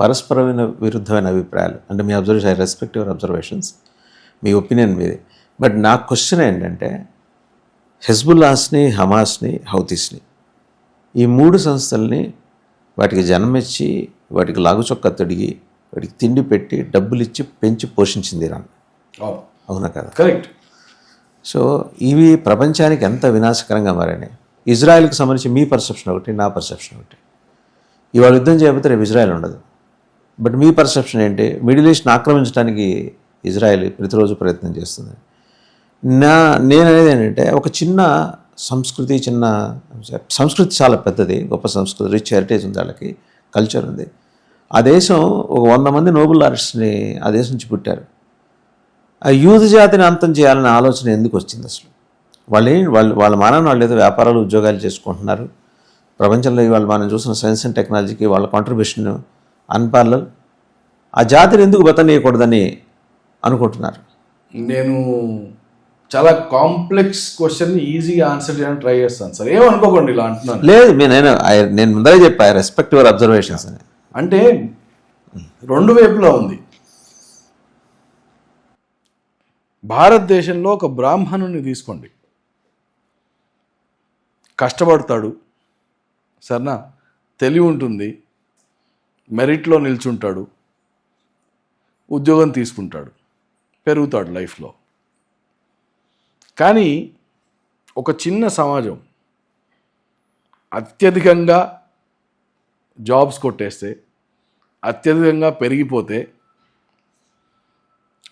పరస్పరమైన విరుద్ధమైన అభిప్రాయాలు. అంటే మీ observation, I respect your observations, మీ ఒపీనియన్ మీది. బట్ నా క్వశ్చన్ ఏంటంటే, హెజ్బుల్లాస్ని, హమాస్ని, హౌతీస్ని, ఈ 3 సంస్థల్ని వాటికి జన్మిచ్చి, వాటికి లాగుచొక్క తొడిగి, వాటికి తిండి పెట్టి, డబ్బులు ఇచ్చి పెంచి పోషించింది ఇరాన్. అవునా కదా? కరెక్ట్. సో ఇవి ప్రపంచానికి ఎంత వినాశకరంగా మారాయి. ఇజ్రాయెల్కి సంబంధించి మీ పర్సెప్షన్ ఒకటి, నా పర్సెప్షన్ ఒకటి. ఇవాళ యుద్ధం చేయకపోతే రేపు ఇజ్రాయెల్ ఉండదు. బట్ మీ పర్సెప్షన్ ఏంటి? మిడిల్ ఈస్ట్ని ఆక్రమించడానికి ఇజ్రాయెల్ ప్రతిరోజు ప్రయత్నం చేస్తుంది. నేను అనేది ఏంటంటే, ఒక చిన్న సంస్కృతి చాలా పెద్దది, గొప్ప సంస్కృతి, రిచ్ హెరిటేజ్ ఉంది, వాళ్ళకి కల్చర్ ఉంది. ఆ దేశం ఒక 100 మంది నోబెల్ ఆర్టిస్ట్ని ఆ దేశం నుంచి పుట్టారు. ఆ యూదు జాతిని అంతం చేయాలనే ఆలోచన ఎందుకు వచ్చింది అసలు? వాళ్ళ మానవులు వాళ్ళు ఏదో వ్యాపారాలు, ఉద్యోగాలు చేసుకుంటున్నారు. ప్రపంచంలో ఇవాళ మనం చూసిన సైన్స్ అండ్ టెక్నాలజీకి వాళ్ళ కాంట్రిబ్యూషన్ అన్పార్లల్. ఆ జాతిని ఎందుకు బతనీయకూడదని అనుకుంటున్నారు? నేను చాలా కాంప్లెక్స్ క్వశ్చన్ ఈజీగా ఆన్సర్ చేయడానికి ట్రై చేస్తాను సార్, ఏమనుకోకండి ఇలా అంటున్నాను. లేదు, నేను ముందరే చెప్పా, ఐ రెస్పెక్ట్ యువర్ అబ్జర్వేషన్స్ అని. అంటే 2 వైపులా ఉంది. భారతదేశంలో ఒక బ్రాహ్మణుని తీసుకోండి, కష్టపడతాడు, సరేనా, తెలివి ఉంటుంది, మెరిట్లో నిల్చుంటాడు, ఉద్యోగం తీసుకుంటాడు, పెరుగుతాడు లైఫ్లో. కానీ ఒక చిన్న సమాజం అత్యధికంగా జాబ్స్ కొట్టేస్తే, అత్యధికంగా పెరిగిపోతే,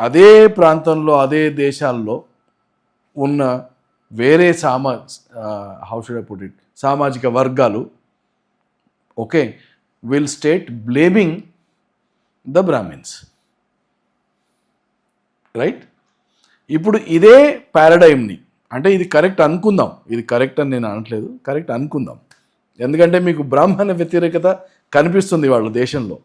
అదే ప్రాంతంలో, అదే దేశాల్లో ఉన్న వేరే సామాజిక వర్గాలు will state blaming the Brahmins, right? ఇప్పుడు ఇదే పారాడైమ్ని, అంటే ఇది కరెక్ట్ అనుకుందాం, ఇది కరెక్ట్ అని నేను అనట్లేదు, కరెక్ట్ అనుకుందాం, ఎందుకంటే మీకు బ్రాహ్మణ వ్యతిరేకత కనిపిస్తుంది వాళ్ళ దేశంలో.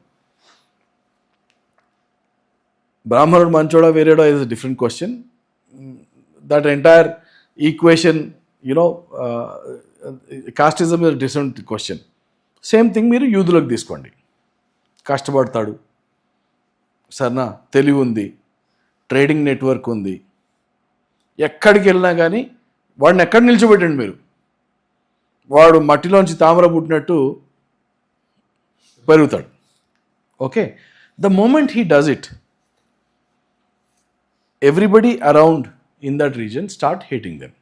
బ్రాహ్మణుడు మంచోడా వేరేడా is a different question. That entire equation, casteism is different question. Same thing మీరు యూదులకు తీసుకోండి, కష్టపడతాడు, సరేనా, తెలివి ఉంది, ట్రేడింగ్ నెట్వర్క్ ఉంది, ఎక్కడికి వెళ్ళినా కానీ వాడిని ఎక్కడ నిల్చోబెట్టండి మీరు, వాడు మట్టిలోంచి తామర పుట్టినట్టు పెరుగుతాడు. Okay, the moment he does it, everybody around in that region start hating them.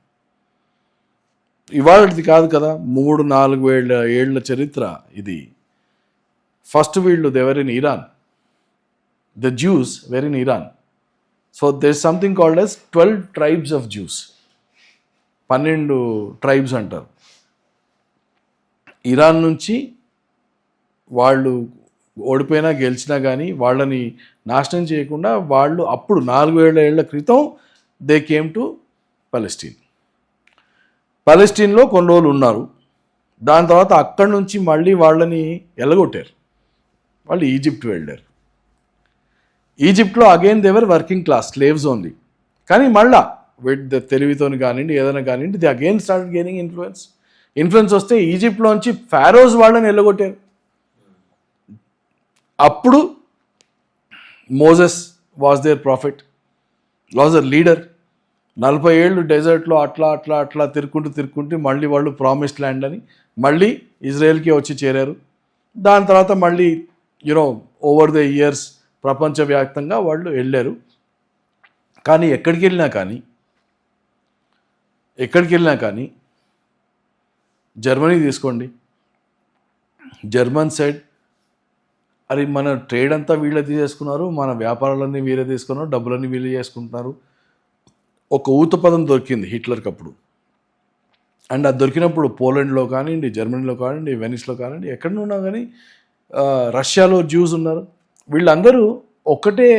ఇవాళది కాదు కదా, 3-4 ఏళ్ల చరిత్ర ఇది. ఫస్ట్ వీళ్ళు they were in Iran, the Jews were in Iran. So there is something called as 12 tribes of Jews. 12 tribes అంటారు. Iran నుంచి వాళ్ళు ఓడిపోయినా గెలిచినా కానీ వాళ్ళని నాశనం చేయకుండా వాళ్ళు అప్పుడు 4,000 ఏళ్ల క్రితం దే కేమ్ టు పలెస్టీన్లో కొన్ని రోజులు ఉన్నారు. దాని తర్వాత అక్కడి నుంచి మళ్ళీ వాళ్ళని ఎల్లగొట్టారు, వాళ్ళు ఈజిప్ట్ వెళ్ళారు. ఈజిప్ట్లో again they were working class, slaves only. కానీ మళ్ళా విత్ తెలివితోని కానివ్వండి, ఏదైనా కానివ్వండి, they again start gaining influence వస్తే ఈజిప్ట్లోంచి ఫారోస్ వాళ్ళని ఎల్లగొట్టారు. అప్పుడు Moses was their prophet, was a leader. 40 ఏళ్ళు డెజర్ట్లో అట్లా తిరుక్కుంటూ మళ్ళీ వాళ్ళు ప్రామిస్డ్ ల్యాండ్ అని మళ్ళీ ఇజ్రాయెల్కి వచ్చి చేరారు. దాని తర్వాత మళ్ళీ ఓవర్ ద ఇయర్స్ ప్రపంచవ్యాప్తంగా వాళ్ళు వెళ్ళారు. కానీ ఎక్కడికి వెళ్ళినా కానీ జర్మనీ తీసుకోండి, జర్మన్ సైడ్, అది మన ట్రేడ్ అంతా వీళ్ళే తీసేసుకున్నారు, మన వ్యాపారాలన్నీ వీరే తీసుకున్నారు, డబ్బులన్నీ వీళ్ళే చేసుకుంటున్నారు. ఒక ఊత పదం దొరికింది హిట్లర్కి అప్పుడు. అండ్ అది దొరికినప్పుడు పోలాండ్లో కానివ్వండి, జర్మనీలో కానివ్వండి, వెనిస్లో కానివ్వండి, ఎక్కడన్నా కానీ, రష్యాలో జ్యూస్ ఉన్నారు. వీళ్ళందరూ ఒకటే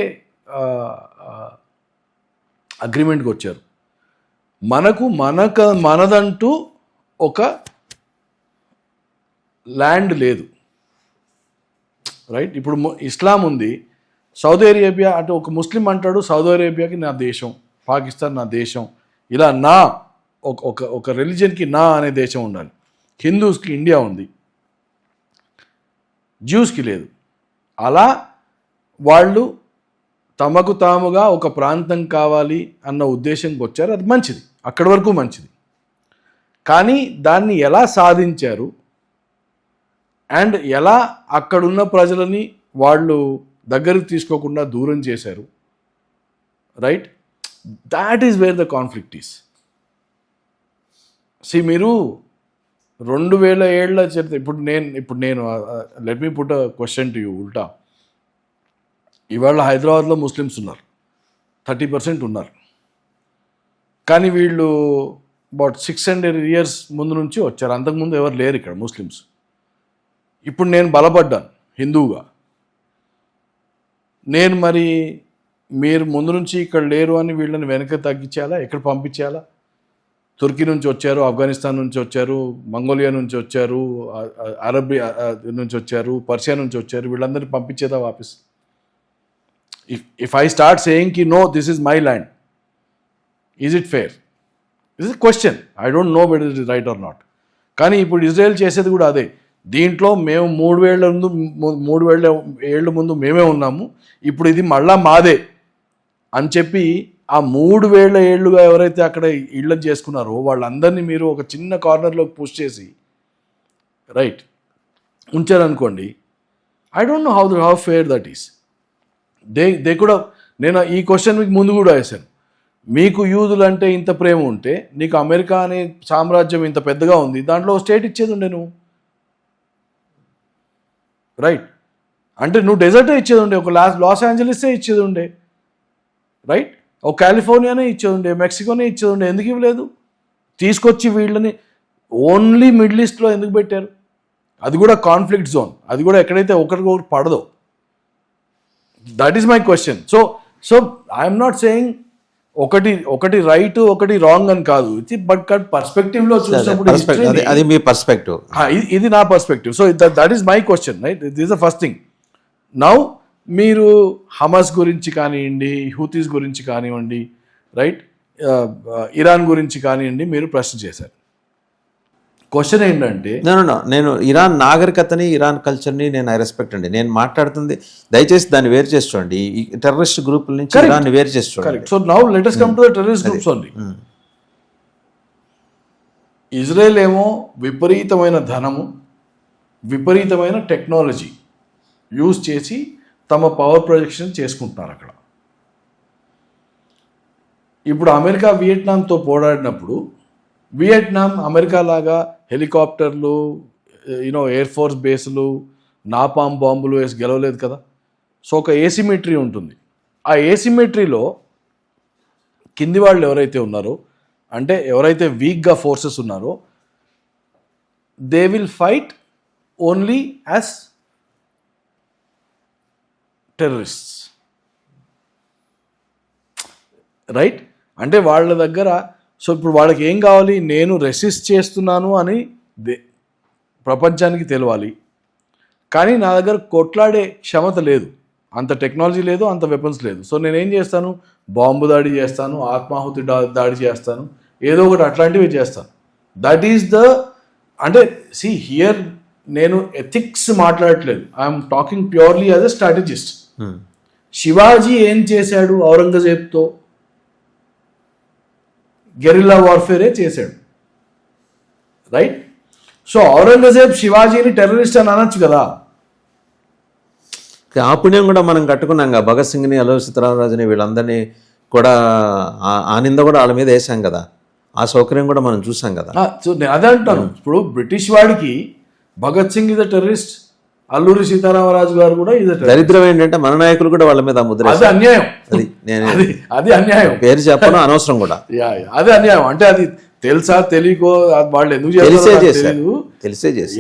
అగ్రిమెంట్కి వచ్చారు, మనదంటూ ఒక ల్యాండ్ లేదు, రైట్? ఇప్పుడు ఇస్లాం ఉంది, సౌదీ అరేబియా అంటే ఒక ముస్లిం అంటాడు సౌదీ అరేబియాకి నా దేశం, పాకిస్తాన్ నా దేశం, ఇలా ఒక రిలీజియన్కి నా అనే దేశం ఉండాలి. హిందూస్కి ఇండియా ఉంది, జ్యూస్కి లేదు. అలా వాళ్ళు తమకు తాముగా ఒక ప్రాంతం కావాలి అన్న ఉద్దేశంకి వచ్చారు. అది మంచిది, అక్కడి వరకు మంచిది. కానీ దాన్ని ఎలా సాధించారు అండ్ ఎలా అక్కడున్న ప్రజలని వాళ్ళు దగ్గరికి తీసుకోకుండా దూరం చేశారు, right? That is where the conflict is. మీరు 2000 ఏళ్ల చరిత్ర. ఇప్పుడు నేను let me put a question to you ఉల్టా. ఇవాళ హైదరాబాద్లో ముస్లిమ్స్ ఉన్నారు, 30% ఉన్నారు. కానీ వీళ్ళు అబౌట్ 600 years ముందు నుంచి వచ్చారు. అంతకుముందు ఎవరు లేరు ఇక్కడ ముస్లిమ్స్. ఇప్పుడు నేను బలపడ్డాను హిందువుగా. నేను మరి మీరు ముందు నుంచి ఇక్కడ లేరు అని వీళ్ళని వెనక తగ్గించాలా, ఎక్కడ పంపించాలా? తుర్కీ నుంచి వచ్చారు, ఆఫ్ఘనిస్తాన్ నుంచి వచ్చారు, మంగోలియా నుంచి వచ్చారు, అరబియా నుంచి వచ్చారు, పర్షియా నుంచి వచ్చారు, వీళ్ళందరినీ పంపించేదా వాపస్? ఇఫ్ ఐ స్టార్ట్ సేయింగ్ కి no this is my land, is it fair? Is it question. I don't know whether it is right or not. కానీ ఇప్పుడు ఇజ్రాయెల్ చేసేది కూడా అదే. దీంట్లో మేము 3000 ఏళ్ళ ముందు మేమే ఉన్నాము, ఇప్పుడు ఇది మళ్ళా మాదే అని చెప్పి ఆ 3000 ఏళ్ళుగా ఎవరైతే అక్కడ ఇళ్ళని చేసుకున్నారో వాళ్ళందరినీ మీరు ఒక చిన్న కార్నర్లోకి పుష్ చేసి రైట్ ఉంచారనుకోండి. I don't know how fair that is. They కూడా, నేను ఈ క్వశ్చన్ మీకు ముందు కూడా వేశాను. మీకు యూదులు అంటే ఇంత ప్రేమ ఉంటే నీకు అమెరికా అనే సామ్రాజ్యం ఇంత పెద్దగా ఉంది, దాంట్లో స్టేట్ ఇచ్చేది ఉండే నువ్వు, రైట్? అంటే నువ్వు డెజర్టే ఇచ్చేది ఉండే, ఒక లాస్ ఏంజలీసే ఇచ్చేది ఉండే, రైట్? ఒక కాలిఫోర్నియానే ఇచ్చేది ఉండే, మెక్సికోనే ఇచ్చేది ఉండే. ఎందుకు ఇవ్వలేదు? తీసుకొచ్చి వీళ్ళని ఓన్లీ మిడిల్ ఈస్ట్లో ఎందుకు పెట్టారు? అది కూడా కాన్ఫ్లిక్ట్ జోన్, అది కూడా ఎక్కడైతే ఒకరికొకరు పడదో. That is my question. So I'm not saying ఒకటి రైట్ ఒకటి రాంగ్ అని కాదు, బట్ పర్స్పెక్టివ్లో చూసినప్పుడు అది మీ పర్స్పెక్టివ్, ఇది నా perspective. So that is my question, right? This is the first thing. Now మీరు హమాస్ గురించి కానివ్వండి, హూతీస్ గురించి కానివ్వండి, రైట్, ఇరాన్ గురించి కానివ్వండి, మీరు ప్రశ్న చేశారు. క్వశ్చన్ ఏంటంటే, నేను ఇరాన్ నాగరికతని, ఇరాన్ కల్చర్ని నేను ఐ రెస్పెక్ట్ అండి. నేను మాట్లాడుతుంది దయచేసి దాన్ని వేరు చేసి చూడండి. ఈ టెర్రరిస్ట్ గ్రూపుల నుంచి ఇరాన్ని వేరు చేసి చూడండి. So now let us come to the terrorist groups only. Israel ఏమో విపరీతమైన ధనము, విపరీతమైన టెక్నాలజీ యూజ్ చేసి తమ పవర్ ప్రొజెక్షన్ చేసుకుంటున్నారు అక్కడ. ఇప్పుడు అమెరికా వియట్నాంతో పోరాడినప్పుడు వియట్నాం అమెరికా లాగా హెలికాప్టర్లు, ఎయిర్ ఫోర్స్ బేస్లు, నాపామ్ బాంబులు వేసి గెలవలేదు కదా. సో ఒక ఏసిమెట్రీ ఉంటుంది. ఆ ఏసిమెట్రీలో కింది వాళ్ళు ఎవరైతే ఉన్నారో, అంటే ఎవరైతే వీక్గా ఫోర్సెస్ ఉన్నారో, they will fight only as terrorists, right? అంటే వాళ్ళ దగ్గర, సో ఇప్పుడు వాళ్ళకి ఏం కావాలి? నేను రెసిస్ట్ చేస్తున్నాను అని ప్రపంచానికి తెలవాలి. కానీ నా దగ్గర కొట్లాడే క్షమత లేదు, అంత టెక్నాలజీ లేదు, అంత వెపన్స్ లేదు. సో నేనేం చేస్తాను? బాంబు దాడి చేస్తాను, ఆత్మాహుతి దాడి చేస్తాను, ఏదో ఒకటి అట్లాంటివి చేస్తాను. దట్ ఈస్ అంటే హియర్ నేను ఎథిక్స్ మాట్లాడట్లేదు, I'm talking purely as a strategist. Shivaji ఏం చేశాడు? ఔరంగజేబ్తో గెరిల్లా వార్ఫేరే చేశాడు, రైట్? సో ఔరంగజేబ్ శివాజీని టెర్రరిస్ట్ అని అనొచ్చు కదా. ఆ పుణ్యం కూడా మనం కట్టుకున్నాం కదా. భగత్ సింగ్ని, అల్లూరి సీతారామరాజుని, వీళ్ళందరినీ కూడా ఆ నింద కూడా వాళ్ళ మీద వేసాం కదా. ఆ సౌకర్యం కూడా మనం చూసాం కదా. సో నేను అదే అంటాను. ఇప్పుడు బ్రిటిష్ వాడికి Bhagat Singh is a terrorist, Alluri Sitaramaraju గారు కూడా ఇస్ అ టెర్రరిస్ట్. దరిద్రం ఏంటంటే మన నాయకులు కూడా వాళ్ళ మీద ముద్ర. అది అన్యాయం, అది అన్యాయం. పేరు చెప్పడం అనవసరం కూడా. అదే అన్యాయం. అంటే అది తెలుసా తెలియకో వాళ్ళు ఎందుకు చేస్తారు? తెలిసే చేసి.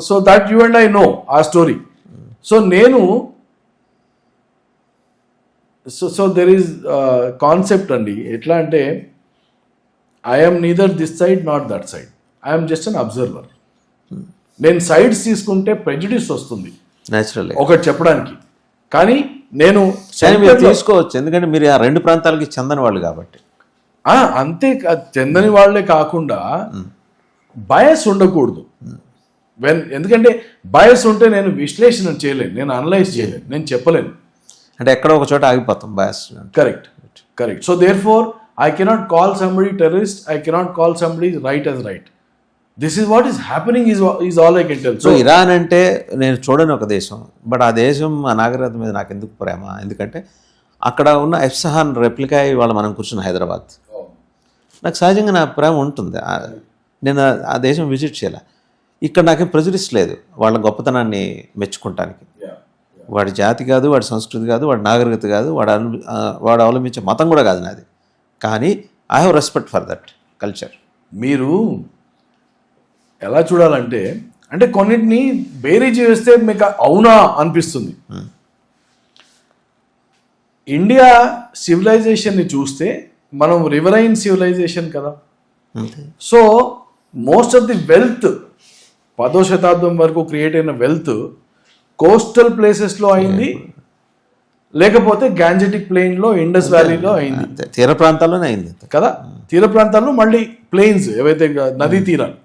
So that you and I know ఆ స్టోరీ. సో నేను సో దెర్ ఈస్ కాన్సెప్ట్ అండి. ఎట్లా అంటే I'm neither this side not that side, I'm just an observer. నేను సైడ్స్ తీసుకుంటే ప్రెజుడిస్ వస్తుంది నేచురల్లీ ఒకటి చెప్పడానికి. కానీ నేను తీసుకోవచ్చు, ఎందుకంటే మీరు ఆ రెండు ప్రాంతాలకి చెందని వాళ్ళు కాబట్టి. అంతే చెందని వాళ్ళే కాకుండా బయస్ ఉండకూడదు. ఎందుకంటే బయస్ ఉంటే నేను విశ్లేషణ చేయలేను, నేను అనలైజ్ చేయలేను, నేను చెప్పలేను. అంటే ఎక్కడో ఒక చోట ఆగిపోతాం bias. Correct. So therefore I cannot call somebody terrorist, I cannot call somebody right as right. This is what is happening is all I can tell. So Iran అంటే నేను చూడని ఒక దేశం, బట్ ఆ దేశం ఆ నాగరికత మీద నాకు ఎందుకు ప్రేమ, ఎందుకంటే అక్కడ ఉన్న ఎఫ్సహాన్ రెప్లికా ఇవాళ మనం కూర్చున్న హైదరాబాద్. నాకు సహజంగా నా ప్రేమ ఉంటుంది. నేను ఆ దేశం విజిట్ చేయాలి. ఇక్కడ నాకేం ప్రెజుడిస్ లేదు వాళ్ళ గొప్పతనాన్ని మెచ్చుకుంటానికి. వాడి జాతి కాదు, వాడి సంస్కృతి కాదు, వాడి నాగరికత కాదు, వాడు అవలంబించే మతం కూడా కాదు నాది. కానీ I have respect for that culture. మీరు ఎలా చూడాలంటే, అంటే కొన్నిటిని బేరీజ్ చేస్తే మీకు అవునా అనిపిస్తుంది. ఇండియా సివిలైజేషన్ని చూస్తే మనం రివరైన్ సివిలైజేషన్ కదా. So most of the wealth 10వ శతాబ్దం వరకు క్రియేట్ అయిన వెల్త్ కోస్టల్ ప్లేసెస్లో అయింది, లేకపోతే గ్యాంజెటిక్ ప్లెయిన్లో, ఇండస్ వ్యాలీలో అయింది, తీర ప్రాంతాల్లోనే అయింది కదా. తీర ప్రాంతాల్లో మళ్ళీ ప్లెయిన్స్ ఏవైతే నదీ తీరాలు.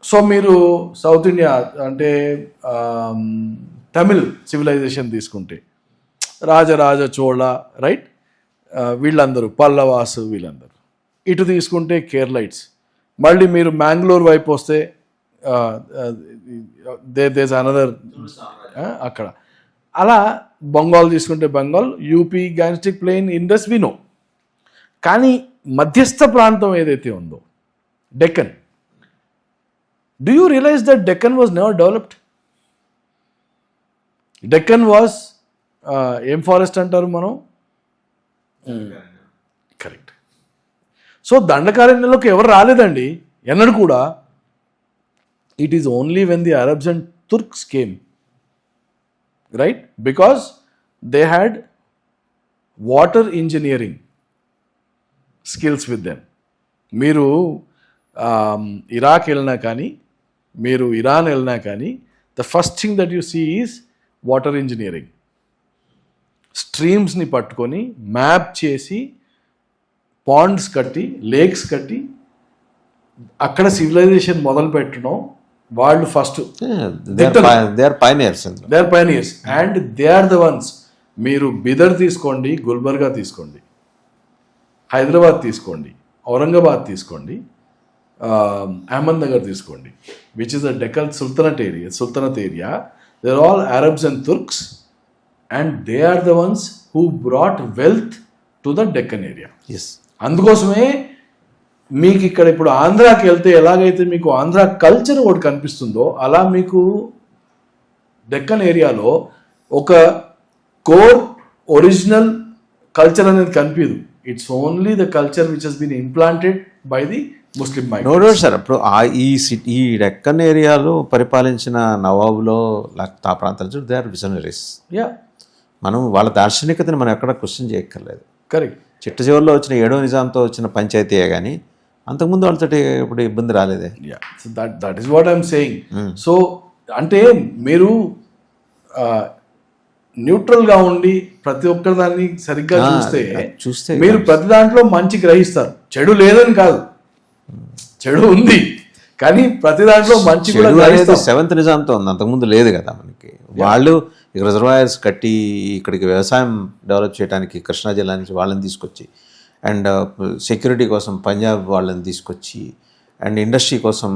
సో మీరు సౌత్ ఇండియా అంటే తమిళ్ సివిలైజేషన్ తీసుకుంటే రాజరాజ చోళ, రైట్, వీళ్ళందరూ పల్లవాసు, వీళ్ళందరూ. ఇటు తీసుకుంటే కేరళైట్స్. మళ్ళీ మీరు మ్యాంగ్లూర్ వైపు వస్తే దేస్ అనదర్ అక్కడ. అలా బెంగాల్ తీసుకుంటే Bengal, UP, Gangetic plain, Indus, వినో. కానీ మధ్యస్థ ప్రాంతం ఏదైతే ఉందో Deccan, do you realize that Deccan was never developed? Deccan was ఏం ఫారెస్ట్ అంటారు మనం? కరెక్ట్. సో దండకారణ్యంలోకి ఎవరు రాలేదండి ఎన్నడూ కూడా. It is only when the Arabs and Turks came, right, because they had water engineering skills with them. మీరు ఇరాక్ వెళ్ళినా కానీ, మీరు ఇరాన్ వెళ్ళినా కానీ, the first thing that you see is water engineering. స్ట్రీమ్స్ని పట్టుకొని మ్యాప్ చేసి పాండ్స్ కట్టి, లేక్స్ కట్టి అక్కడ సివిలైజేషన్ మొదలు పెట్టడం వాళ్ళు first. They are pioneers and they are the ones. మీరు బిదర్ తీసుకోండి, గుల్బర్గా తీసుకోండి, హైదరాబాద్ తీసుకోండి, ఔరంగాబాద్ తీసుకోండి, అహ్మద్నగర్ తీసుకోండి, which is the Deccan sultanate area. They are all Arabs and Turks and they are the ones who brought wealth to the Deccan area. అందుకోసమే మీకు ఇక్కడ ఇప్పుడు ఆంధ్రాకి వెళ్తే ఎలాగైతే మీకు ఆంధ్ర కల్చర్ ఒకటి కనిపిస్తుందో, అలా మీకు డెక్కన్ ఏరియాలో ఒక కోర్ ఒరిజినల్ కల్చర్ అనేది కనిపించదు. It's only the culture which has been implanted by the Muslim migration. No sir, అప్పుడు ఈ డెక్కన్ ఏరియాలో పరిపాలించిన నవాబులో ఆ ప్రాంతాలు దే ఆర్ విజనరీస్. మనం వాళ్ళ దార్శనికతని మనం ఎక్కడ క్వశ్చన్ చేయక్కర్లేదు. కరెక్ట్. చిట్ట చివరిలో వచ్చిన 7వ నిజాంతో వచ్చిన పంచాయతీయే కానీ అంతకుముందు వాళ్ళతో ఇప్పుడు ఇబ్బంది రాలేదే. That is what I'm saying. So అంటే మీరు న్యూట్రల్గా ఉండి ప్రతి ఒక్కరి దాన్ని సరిగ్గా చూస్తే మీరు ప్రతి దాంట్లో మంచి గ్రహిస్తారు. చెడు లేదని కాదు, చెడు ఉంది, కానీ ప్రతి దాంట్లో మంచి కూడా గ్రహిస్తారు. 7th నిజాంతో ఉంది, అంతకుముందు లేదు కదా మనకి. వాళ్ళు ఇక రిజర్వాయర్స్ కట్టి ఇక్కడికి వ్యవసాయం డెవలప్ చేయడానికి కృష్ణా జిల్లా నుంచి వాళ్ళని తీసుకొచ్చి, అండ్ సెక్యూరిటీ కోసం పంజాబ్ వాళ్ళని తీసుకొచ్చి, అండ్ ఇండస్ట్రీ కోసం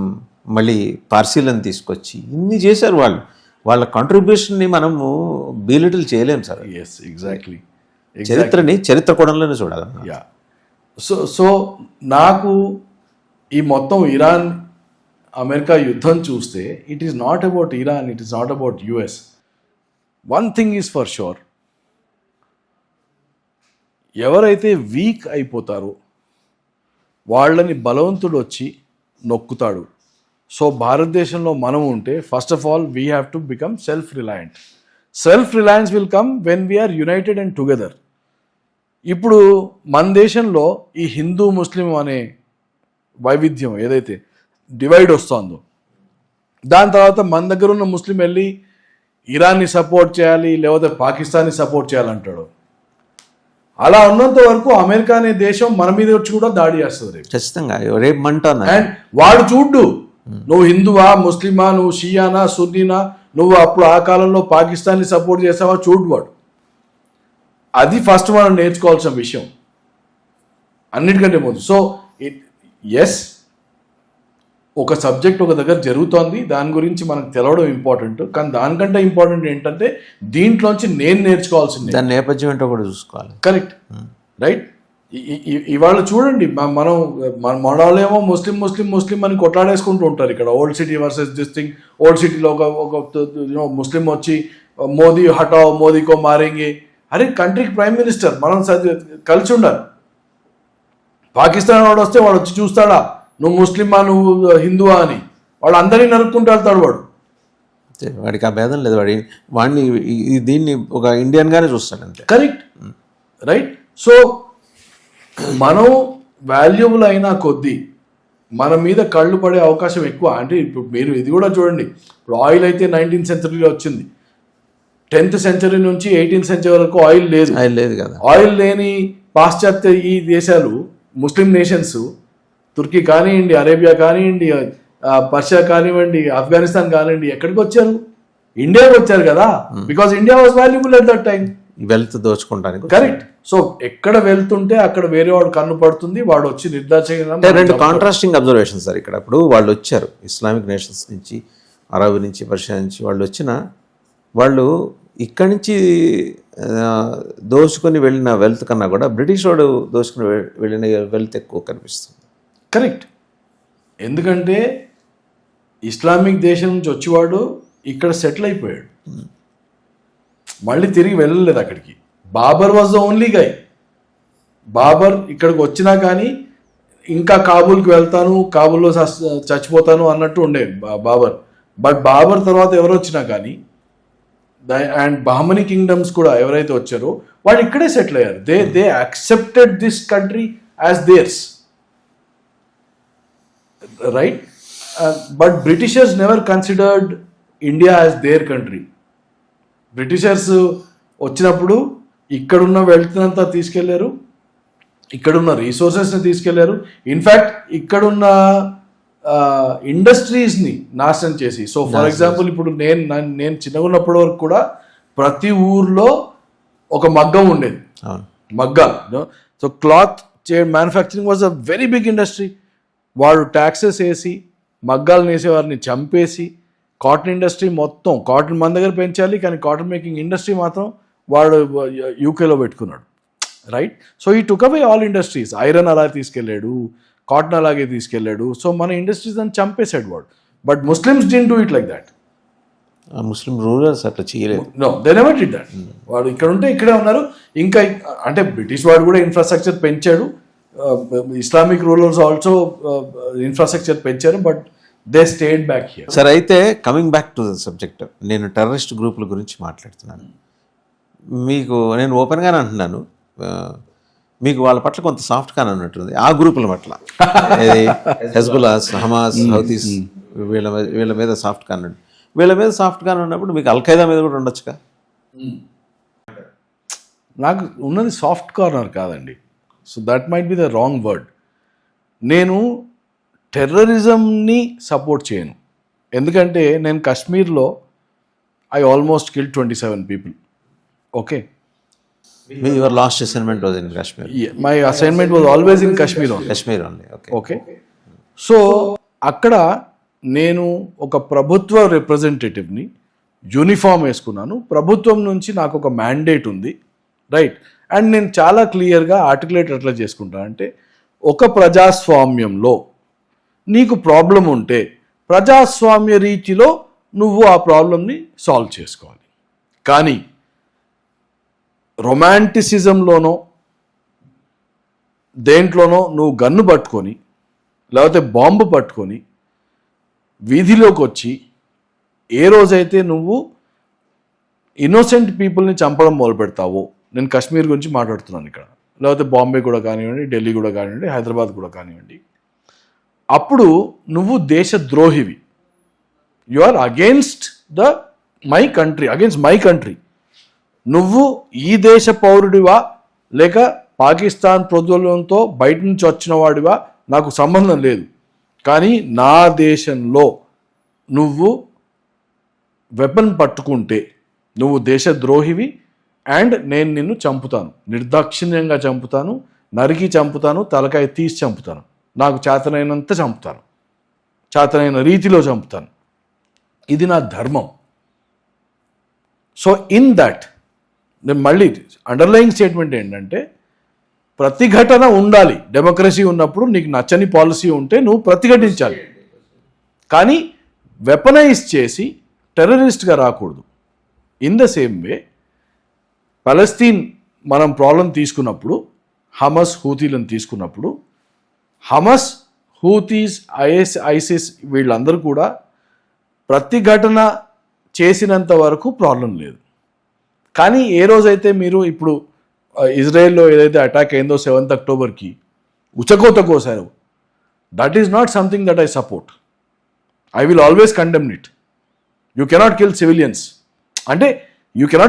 మళ్ళీ పార్సీలను తీసుకొచ్చి ఇన్ని చేశారు వాళ్ళు. వాళ్ళ కాంట్రిబ్యూషన్ని మనము బీలిటిల్ చేయలేము సార్. Yes, exactly. చరిత్ర కోణంలోనే చూడాలి. సో నాకు ఈ మొత్తం ఇరాన్ అమెరికా యుద్ధం చూస్తే it is not about Iran, it is not about US. One thing is for sure, ఎవరైతే వీక్ అయిపోతారో వాళ్ళని బలవంతుడు వచ్చి నొక్కుతాడు. సో భారతదేశంలో మనం ఉంటే first of all we have to become self reliant. Self reliance will come when we are united and together. ఇప్పుడు మన దేశంలో ఈ హిందూ ముస్లిం అనే వైవిధ్యం ఏదైతే డివైడ్ వస్తుందో, దాని తర్వాత మన దగ్గర ఉన్న ముస్లిం వెళ్ళి ఇరాన్ని సపోర్ట్ చేయాలి లేకపోతే పాకిస్తాన్ని సపోర్ట్ చేయాలంటాడు. అలా ఉన్నంత వరకు అమెరికా అనే దేశం మన మీద వచ్చి కూడా దాడి చేస్తుంది ఖచ్చితంగా. రేపు మంటాను. అండ్ వాడు చూడ్డు, నువ్వు హిందువా, ముస్లిమా, నువ్వు షియానా, సున్నీనా, నువ్వు అప్పుడు ఆ కాలంలో పాకిస్తాన్ని సపోర్ట్ చేసావా చూడవాడు. అది ఫస్ట్ మనం నేర్చుకోవాల్సిన విషయం అన్నిటికంటే ముందు. సో ఎస్, ఒక సబ్జెక్ట్ ఒక దగ్గర జరుగుతోంది, దాని గురించి మనకు తెలవడం ఇంపార్టెంట్. కానీ దానికంటే ఇంపార్టెంట్ ఏంటంటే దీంట్లోంచి నేను నేర్చుకోవాల్సింది, దాని నేపథ్యం ఏంటో కూడా చూసుకోవాలి. Correct, right. ఇవాళ చూడండి, మనం మన వాళ్ళేమో ముస్లిం ముస్లిం ముస్లిం అని కొట్లాడేసుకుంటూ ఉంటారు ఇక్కడ. Old city versus this thing. Old సిటీలో ఒక ముస్లిం వచ్చి మోదీ హటావ్, మోదీకో మారేంగే. అరే, కంట్రీకి ప్రైమ్ మినిస్టర్, మనం కలిసి ఉండాలి. పాకిస్తాన్ వాడు వస్తే వాడు వచ్చి చూస్తాడా నువ్వు ముస్లిమా, నువ్వు హిందువా అని? వాడు అందరినీ నరుక్కుంటూ వెళ్తాడు వాడు. వాడికి ఆ భేదం లేదు. వాడిని దీన్ని ఒక ఇండియన్గానే చూస్తాడు అంతే. Correct, right. సో మనం వాల్యుబుల్ అయినా కొద్దీ మన మీద కళ్ళు పడే అవకాశం ఎక్కువ. అంటే ఇప్పుడు మీరు ఇది కూడా చూడండి, ఇప్పుడు ఆయిల్ అయితే 19th సెంచరీలో వచ్చింది. 10th సెంచరీ నుంచి 18th సెంచరీ వరకు ఆయిల్ లేదు కదా. ఆయిల్ లేని పాశ్చాత్య ఈ దేశాలు, ముస్లిం నేషన్స్, తుర్కీ కానివ్వండి, అరేబియా కానివ్వండి, పర్షియా కానివ్వండి, ఆఫ్ఘనిస్తాన్ కానివ్వండి, ఎక్కడికి వచ్చారు? ఇండియాకి వచ్చారు కదా. Because India was valuable at that time. Wealth దోచుకుంటానికి. కరెక్ట్. సో ఎక్కడ వెళ్తుంటే అక్కడ వేరే వాడు కన్ను పడుతుంది, వాడు వచ్చి నిర్దాచంగా. రెండు కాంట్రాస్టింగ్ అబ్జర్వేషన్ సార్ ఇక్కడ. ఇప్పుడు వాళ్ళు వచ్చారు ఇస్లామిక్ నేషన్స్ నుంచి, అరబ్ నుంచి, పర్షియా నుంచి వాళ్ళు ఇక్కడి నుంచి దోచుకొని వెళ్ళిన వెల్త్ కన్నా కూడా బ్రిటిష్ వాడు దోచుకుని వెళ్ళిన వెల్త్ ఎక్కువ కనిపిస్తుంది. కరెక్ట్. ఎందుకంటే ఇస్లామిక్ దేశం నుంచి వచ్చేవాడు ఇక్కడ సెటిల్ అయిపోయాడు, మళ్ళీ తిరిగి వెళ్ళలేదు అక్కడికి. Babur was the only guy. Babur ఇక్కడికి వచ్చినా కానీ ఇంకా కాబూల్కి వెళ్తాను, కాబూల్లో చచ్చిపోతాను అన్నట్టు ఉండే బాబర్. బట్ బాబర్ తర్వాత ఎవరు వచ్చినా కానీ, అండ్ బహమనీ కింగ్డమ్స్ కూడా ఎవరైతే వచ్చారో వాళ్ళు ఇక్కడే సెటిల్ అయ్యారు. They accepted this country as there's, right. But Britishers never considered India as there country. Britishers వచ్చినప్పుడు ఇక్కడున్న వెల్త్నంతా తీసుకెళ్లారు, ఇక్కడున్న రీసోర్సెస్ని తీసుకెళ్లారు. ఇన్ఫ్యాక్ట్ ఇక్కడున్న ఇండస్ట్రీస్ని నాశనం చేసి. సో ఫర్ ఎగ్జాంపుల్, ఇప్పుడు నేను చిన్నగా ఉన్నప్పటి వరకు కూడా ప్రతి ఊర్లో ఒక మగ్గం ఉండేది, మగ్గాలు. So cloth manufacturing was a very big industry. వాడు ట్యాక్సెస్ వేసి మగ్గాలు వేసేవారిని చంపేసి కాటన్ ఇండస్ట్రీ మొత్తం, కాటన్ మన దగ్గర పెంచాలి కానీ కాటన్ మేకింగ్ ఇండస్ట్రీ మాత్రం వాడు యూకేలో పెట్టుకున్నాడు, రైట్. సో ఈ టుక్ అవే ఆల్ ఇండస్ట్రీస్. ఐరన్ అలా తీసుకెళ్ళాడు, కాటన్ అలాగే తీసుకెళ్ళాడు. సో మన ఇండస్ట్రీస్ అని చంపేశాడు వాడు. But Muslims didn't do it like that. Muslim rulers అట్లా చేయలేదు. No, they never did that. వాడు ఇక్కడ ఉంటే ఇక్కడే ఉన్నారు. ఇంకా అంటే బ్రిటిష్ వాడు కూడా ఇన్ఫ్రాస్ట్రక్చర్ పెంచాడు, ఇస్లామిక్ రూలర్స్ ఆల్సో ఇన్ఫ్రాస్ట్రక్చర్ పెంచారు, but they stayed back here. Sir, అయితే coming back to the subject, నేను టెర్రరిస్ట్ గ్రూపుల గురించి మాట్లాడుతున్నాను. మీకు నేను ఓపెన్గానే అంటున్నాను, మీకు వాళ్ళ పట్ల కొంత సాఫ్ట్గానే ఉన్నట్టుంది ఆ గ్రూపుల పట్ల. హెజ్బుల్లాస్, హమాస్, హౌతీస్, వీళ్ళ మీద సాఫ్ట్గా ఉన్నట్టు. వీళ్ళ మీద సాఫ్ట్గానే ఉన్నప్పుడు మీకు అల్ఖైదా మీద కూడా ఉండొచ్చుగా. నాకు ఉన్నది సాఫ్ట్ కార్నర్ కాదండి. So that might be the wrong word. నేను టెర్రరిజంని సపోర్ట్ చేయను. ఎందుకంటే నేను కాశ్మీర్లో I almost kill 27 people. Okay, your last assignment was in Kashmir. My assignment was always in Kashmir only. Okay. So అక్కడ నేను ఒక ప్రభుత్వ రిప్రజెంటేటివ్ని, యూనిఫామ్ వేసుకున్నాను. ప్రభుత్వం నుంచి నాకు ఒక మ్యాండేట్ ఉంది, రైట్. అండ్ నేను చాలా క్లియర్గా ఆర్టికులేట్ ఎట్లా చేసుకుంటాను అంటే, ఒక ప్రజాస్వామ్యంలో నీకు ప్రాబ్లం ఉంటే ప్రజాస్వామ్య రీతిలో నువ్వు ఆ ప్రాబ్లంని సాల్వ్ చేసుకోవాలి. కానీ రొమాంటిసిజంలోనో దేంట్లోనో నువ్వు గన్ను పట్టుకొని లేకపోతే బాంబు పట్టుకొని వీధిలోకి వచ్చి ఏ రోజైతే నువ్వు ఇన్నోసెంట్ పీపుల్ని చంపడం మొదలు పెడతావో, నేను కాశ్మీర్ గురించి మాట్లాడుతున్నాను ఇక్కడ, లేకపోతే బాంబే కూడా కానివ్వండి, ఢిల్లీ కూడా కానివ్వండి, హైదరాబాద్ కూడా కానివ్వండి, అప్పుడు నువ్వు దేశద్రోహివి. You are against my country. నువ్వు ఈ దేశ పౌరుడివా లేక పాకిస్తాన్ ప్రభుత్వంతో బయట నుంచి వచ్చిన వాడివా నాకు సంబంధం లేదు. కానీ నా దేశంలో నువ్వు వెపన్ పట్టుకుంటే నువ్వు దేశద్రోహివి అండ్ నేను నిన్ను చంపుతాను, నిర్దాక్షిణ్యంగా చంపుతాను, నరికి చంపుతాను, తలకాయ తీసి చంపుతాను, నాకు చేతనైనంత చంపుతాను, చేతనైన రీతిలో చంపుతాను. ఇది నా ధర్మం. సో ఇన్ దట్ నేను మళ్ళీ అండర్లయింగ్ స్టేట్మెంట్ ఏంటంటే ప్రతిఘటన ఉండాలి. డెమోక్రసీ ఉన్నప్పుడు నీకు నచ్చని పాలసీ ఉంటే నువ్వు ప్రతిఘటించాలి, కానీ వెపనైజ్ చేసి టెర్రరిస్ట్గా రాకూడదు. ఇన్ ద సేమ్ వే పలస్తీన్ మనం ప్రాబ్లం తీసుకున్నప్పుడు, హమస్ హూతీలను తీసుకున్నప్పుడు, హమస్ హూతీస్ ఐసిస్ వీళ్ళందరూ కూడా ప్రతిఘటన చేసినంత వరకు ప్రాబ్లం లేదు. కానీ ఏ రోజైతే మీరు ఇప్పుడు ఇజ్రాయెల్లో ఏదైతే అటాక్ అయిందో 7th అక్టోబర్కి ఉచకోత కోసారు, that is not something that I support. I will always condemn it. You cannot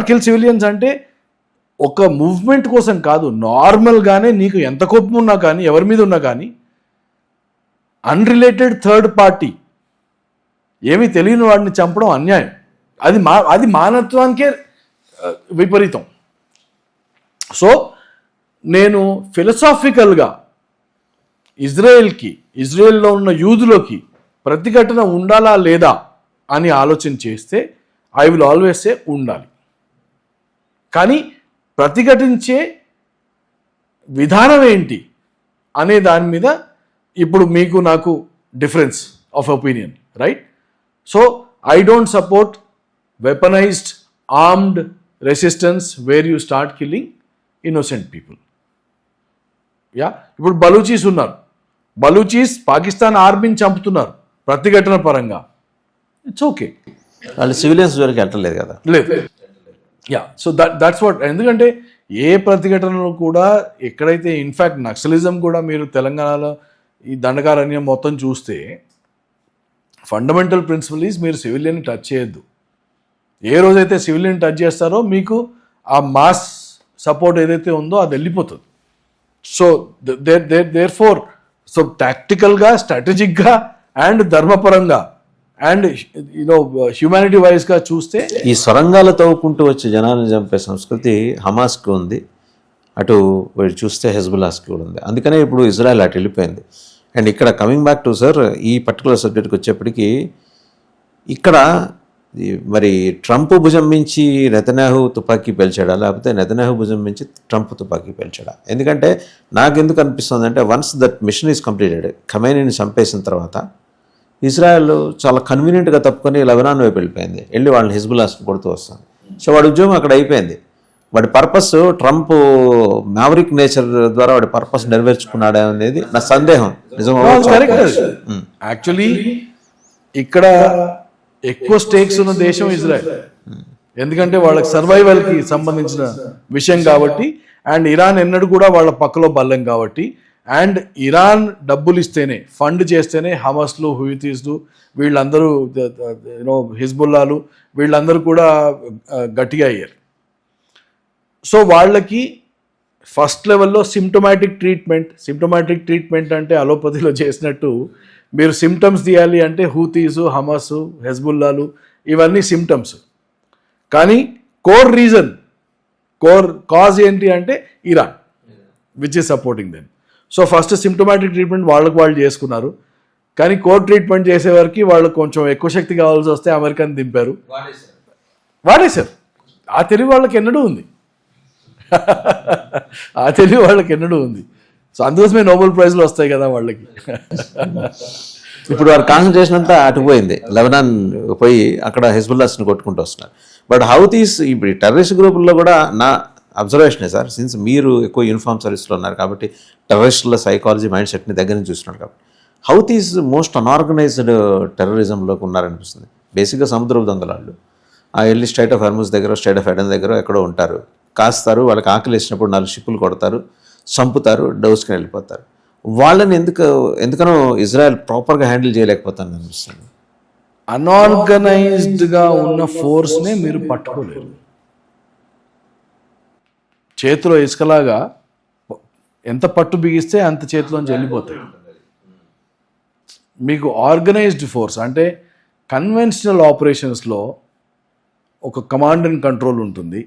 kill civilians అంటే ఒక మూవ్మెంట్ కోసం కాదు, నార్మల్గానే నీకు ఎంత కోపం ఉన్నా కానీ, ఎవరి మీద ఉన్నా కానీ, అన్రిలేటెడ్ థర్డ్ పార్టీ ఏమీ తెలియని వాడిని చంపడం అన్యాయం. అది మానవత్వానికే విపరీతం. సో నేను ఫిలసాఫికల్గా ఇజ్రాయెల్లో ఉన్న యూదులోకి ప్రతిఘటన ఉండాలా లేదా అని ఆలోచన చేస్తే ఐ విల్ ఆల్వేస్ సే ఉండాలి. కానీ ప్రతిఘటించే విధానం ఏంటి అనే దాని మీద ఇప్పుడు మీకు నాకు difference of opinion, right? So I don't support weaponised armed resistance where you start killing innocent people. ఇప్పుడు బలూచీస్ ఉన్నారు, బలూచీస్ పాకిస్తాన్ ఆర్మీని చంపుతున్నారు ప్రతిఘటన పరంగా, ఇట్స్ ఓకే. వాళ్ళు సివిలియన్స్ వరకు వెళ్ళలేదు కదా. లేదు. So that's what. ఎందుకంటే ఏ ప్రతిఘటనలు కూడా ఎక్కడైతే ఇన్ఫ్యాక్ట్ నక్సలిజం కూడా మీరు తెలంగాణలో ఈ దండకారణ్యం మొత్తం చూస్తే ఫండమెంటల్ ప్రిన్సిపల్ ఈజ్ మీరు సివిలియన్ టచ్ చేయొద్దు. ఏ రోజైతే సివిలియన్ టచ్ చేస్తారో మీకు ఆ మాస్ సపోర్ట్ ఏదైతే ఉందో అది వెళ్ళిపోతుంది. సో దేర్ ఫోర్ సో టాక్టికల్గా, స్ట్రాటజిక్గా అండ్ ధర్మపరంగా అండ్ హ్యూమానిటీ వైజ్గా చూస్తే ఈ సొరంగాలు తవ్వుకుంటూ వచ్చి జనాలను చంపే సంస్కృతి హమాస్కి ఉంది, అటు వీడు చూస్తే హెజ్బుల్లాస్కి కూడా ఉంది. అందుకనే ఇప్పుడు ఇజ్రాయెల్ అటు వెళ్ళిపోయింది. అండ్ ఇక్కడ కమింగ్ బ్యాక్ టు సార్, ఈ పర్టికులర్ సబ్జెక్ట్కి వచ్చేప్పటికి ఇక్కడ మరి ట్రంప్ భుజం మించి నెతన్యాహు తుపాకీ పేల్చాడా, లేకపోతే నెతన్యాహు భుజం మించి ట్రంప్ తుపాకీ పేల్చాడా? ఎందుకంటే నాకు ఎందుకు అనిపిస్తుంది అంటే once that mission is completed, ఖమేనీని చంపేసిన తర్వాత ఇజ్రాయెల్ చాలా కన్వీనియంట్గా తప్పుకొని లెబనాన్ వైపు వెళ్ళిపోయింది, వెళ్ళి వాళ్ళని హిజ్బుల్లాస్ని కొడుతూ వస్తుంది. సో వాడి ఉద్యోగం అక్కడ అయిపోయింది. వాడి పర్పస్ ట్రంప్ మ్యావరిక్ నేచర్ ద్వారా వాడి పర్పస్ నెరవేర్చుకున్నాడా అనేది నా సందేహం. యాక్చువల్లీ ఇక్కడ ఎక్కువ స్టేక్స్ ఉన్న దేశం ఇజ్రాయెల్, ఎందుకంటే వాళ్ళకి సర్వైవల్కి సంబంధించిన విషయం కాబట్టి, అండ్ ఇరాన్ ఎన్నడూ కూడా వాళ్ళ పక్కలో బల్లం కాబట్టి, అండ్ ఇరాన్ డబ్బులు ఇస్తేనే, ఫండ్ చేస్తేనే హమస్లు, హూతీస్లు వీళ్ళందరూ హిజ్బుల్లాలు వీళ్ళందరూ కూడా గట్టిగా అయ్యారు. సో వాళ్ళకి ఫస్ట్ లెవెల్లో సిమ్టమాటిక్ ట్రీట్మెంట్ అంటే అలోపతిలో చేసినట్టు మీరు సిమ్టమ్స్ తీయాలి అంటే హూతీసు, హమస్, హెజ్బుల్లాలు ఇవన్నీ సిమ్టమ్స్. కానీ కాజ్ ఏంటి అంటే Iran, which is supporting them. So first symptomatic treatment వాళ్ళు చేసుకున్నారు, కానీ కోర్ ట్రీట్మెంట్ చేసేవారికి వాళ్ళు కొంచెం ఎక్కువ శక్తి కావాల్సి వస్తే అమెరికాని దింపారు, వాడేశారు. ఆ తెలివి వాళ్ళకి ఎన్నడూ ఉంది. సో అందుకోసమే నోబెల్ ప్రైజ్లు వస్తాయి కదా వాళ్ళకి. ఇప్పుడు వారి కాన్సన్ట్రేషన్ అంతా అటుపోయింది, లెబనాన్ పోయి అక్కడ హిజ్బుల్లాస్ని కొట్టుకుంటూ వస్తున్నారు. బట్ హౌతీస్ ఇప్పుడు టెర్రరిస్ట్ గ్రూపుల్లో కూడా నా అబ్జర్వేషనే సార్, సిన్స్ మీరు ఎక్కువ యూనిఫామ్ సర్వీస్లో ఉన్నారు కాబట్టి టెర్రరిస్టుల సైకాలజీ మైండ్ సెట్ని దగ్గర నుంచి చూస్తున్నారు కాబట్టి, హౌతీస్ మోస్ట్ అన్ఆర్గనైజ్డ్ టెర్రరిజంలోకి ఉన్నారనిపిస్తుంది. బేసిక్గా సముద్రపు దొంగలాళ్ళు ఆ వెళ్ళి స్ట్రైట్ ఆఫ్ హర్ముజ్ దగ్గర, స్ట్రైట్ ఆఫ్ ఎడెన్ దగ్గర ఎక్కడో ఉంటారు, కాస్తారు, వాళ్ళకి ఆకలి వేసినప్పుడు 4 షిప్పులు కొడతారు, చంపుతారు, డౌస్కొని వెళ్ళిపోతారు. వాళ్ళని ఎందుకనో ఇజ్రాయెల్ ప్రాపర్గా హ్యాండిల్ చేయలేకపోతాను అనిపిస్తుంది. అన్ఆర్గనైజ్డ్గా ఉన్న ఫోర్స్నే మీరు పట్టుకోలేరు. చేతిలో ఇసుకలాగా ఎంత పట్టు బిగిస్తే అంత చేతిలోంచి వెళ్ళిపోతాయి. మీకు ఆర్గనైజ్డ్ ఫోర్స్ అంటే కన్వెన్షనల్ ఆపరేషన్స్లో ఒక కమాండ్ అండ్ కంట్రోల్ ఉంటుంది,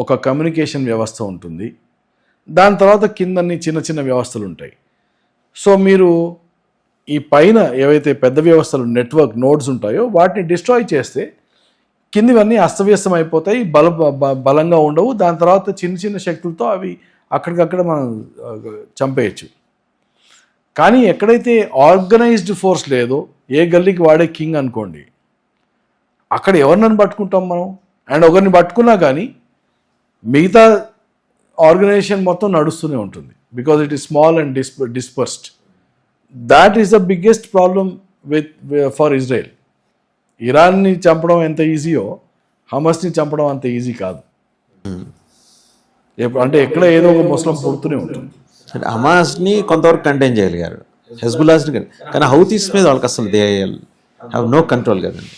ఒక కమ్యూనికేషన్ వ్యవస్థ ఉంటుంది, దాని తర్వాత కిందన్ని చిన్న చిన్న వ్యవస్థలు ఉంటాయి. సో మీరు ఈ పైన ఏవైతే పెద్ద వ్యవస్థలు నెట్వర్క్ నోడ్స్ ఉంటాయో వాటిని డిస్ట్రాయ్ చేస్తే కిందివన్నీ అస్తవ్యస్తం అయిపోతాయి, బలంగా ఉండవు. దాని తర్వాత చిన్న చిన్న శక్తులతో అవి అక్కడికక్కడ మనం చంపేయచ్చు. కానీ ఎక్కడైతే ఆర్గనైజ్డ్ ఫోర్స్ లేదో, ఏ గల్లీకి వాడే కింగ్ అనుకోండి, అక్కడ ఎవరినని పట్టుకుంటాం మనం. అండ్ ఒకరిని పట్టుకున్నా కానీ మిగతా ఆర్గనైజేషన్ మొత్తం నడుస్తూనే ఉంటుంది, because it is small and dispersed. That is the biggest problem for Israel. ఇరాన్ని చంపడం ఎంత ఈజీయో హమస్ని చంపడం అంత ఈజీ కాదు. అంటే ఎక్కడ ఏదో ఒక ముస్లిం పుడుతూనే ఉంటుంది. హమాస్ని కొంతవరకు కంటైన్ చేయగలిగారు, హెజ్బుల్లాస్ని, కానీ హౌతీస్ మీద వాళ్ళకి అసలు దే హ్యావ్ నో కంట్రోల్ కదండి.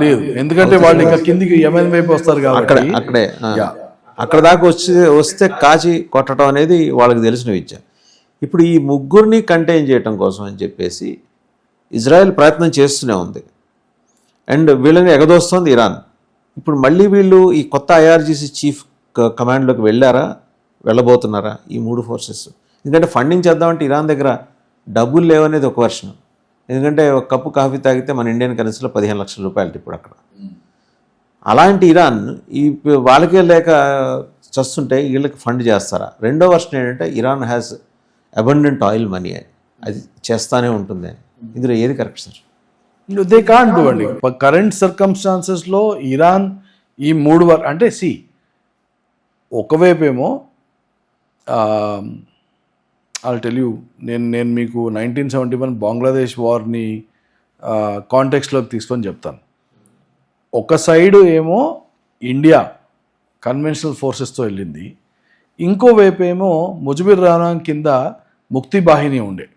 లేదు, ఎందుకంటే వాళ్ళు ఇంకా కిందికి యెమెన్ వైపు వస్తారు కాబట్టి అక్కడ దాకా వస్తే కాచి కొట్టడం అనేది వాళ్ళకి తెలిసిన విద్య. ఇప్పుడు ఈ ముగ్గురిని కంటైన్ చేయడం కోసం అని చెప్పేసి ఇజ్రాయెల్ ప్రయత్నం చేస్తూనే ఉంది, అండ్ వీళ్ళని ఎగదోస్తోంది ఇరాన్. ఇప్పుడు మళ్ళీ వీళ్ళు ఈ కొత్త ఐఆర్జీసీ చీఫ్ కమాండ్లోకి వెళ్ళబోతున్నారా ఈ మూడు ఫోర్సెస్? ఎందుకంటే ఫండింగ్ చేద్దామంటే ఇరాన్ దగ్గర డబ్బులు లేవనేది ఒక వర్షన్. ఎందుకంటే ఒక కప్పు కాఫీ తాగితే మన ఇండియన్ కరెన్సీలో 15 లక్షల రూపాయలు ఇప్పుడు అక్కడ. అలాంటి ఇరాన్ ఈ వాళ్ళకే లేక చస్తుంటే వీళ్ళకి ఫండ్ చేస్తారా? రెండో వర్షన్ ఏంటంటే Iran has abundant oil money, అది చేస్తానే ఉంటుంది. ఇందులో ఏది correct sir? They can't do అండి. కరెంట్ సర్కమ్స్టాన్సెస్లో ఇరాన్ ఈ మూడు అంటే ఒకవైపేమో ఐల్ టెల్ యూ, నేను మీకు 1971 బంగ్లాదేశ్ వార్ని కాంటెక్స్ట్లోకి తీసుకొని చెప్తాను. ఒక సైడు ఏమో ఇండియా కన్వెన్షనల్ ఫోర్సెస్తో వెళ్ళింది, ఇంకోవైపు ఏమో ముజిబుర్ రెహమాన్ కింద ముక్తి బాహిని ఉండే.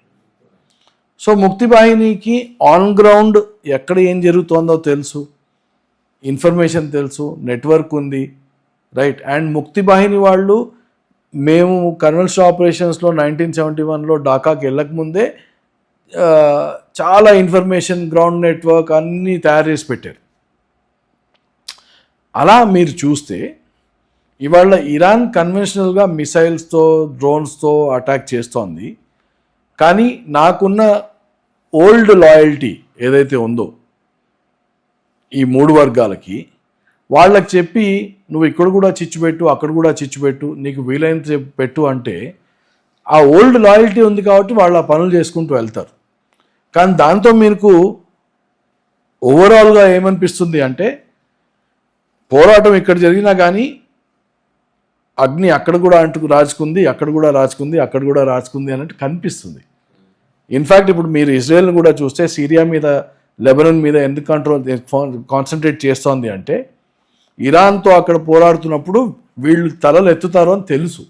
సో ముక్తి బాహినికి ఆన్ గ్రౌండ్ ఎక్కడ ఏం జరుగుతోందో తెలుసు, ఇన్ఫర్మేషన్ తెలుసు, నెట్వర్క్ ఉంది, రైట్. అండ్ ముక్తి బాహిని వాళ్ళు మేము కన్వెన్షనల్ ఆపరేషన్స్లో 1971లో ఢాకాకి వెళ్ళకముందే చాలా ఇన్ఫర్మేషన్, గ్రౌండ్ నెట్వర్క్ అన్నీ తయారు చేసి పెట్టారు. అలా మీరు చూస్తే ఇవాళ ఇరాన్ కన్వెన్షనల్గా మిసైల్స్తో, డ్రోన్స్తో అటాక్ చేస్తోంది. కానీ నాకున్న ఓల్డ్ లాయల్టీ ఏదైతే ఉందో ఈ మూడు వర్గాలకి, వాళ్ళకి చెప్పి నువ్వు ఇక్కడ కూడా చిచ్చు పెట్టు, అక్కడ కూడా చిచ్చు పెట్టు, నీకు వీలైనంత పెట్టు అంటే ఆ ఓల్డ్ లాయల్టీ ఉంది కాబట్టి వాళ్ళు ఆ పనులు చేసుకుంటూ వెళ్తారు. కానీ దాంతో మీకు ఓవరాల్గా ఏమనిపిస్తుంది అంటే పోరాటం ఇక్కడ జరిగినా కానీ అగ్ని అక్కడ కూడా రాజుకుంది, అక్కడ కూడా రాజుకుంది, అక్కడ కూడా రాజుకుంది అన్నట్టు కనిపిస్తుంది. ఇన్ఫ్యాక్ట్ ఇప్పుడు మీరు ఇజ్రాయెల్ని కూడా చూస్తే సిరియా మీద, లెబనాన్ మీద ఎందుకు కాన్సన్ట్రేట్ చేస్తోంది అంటే ఇరాన్తో అక్కడ పోరాడుతున్నప్పుడు వీళ్ళు తలలు ఎత్తుతారు అని తెలుసు.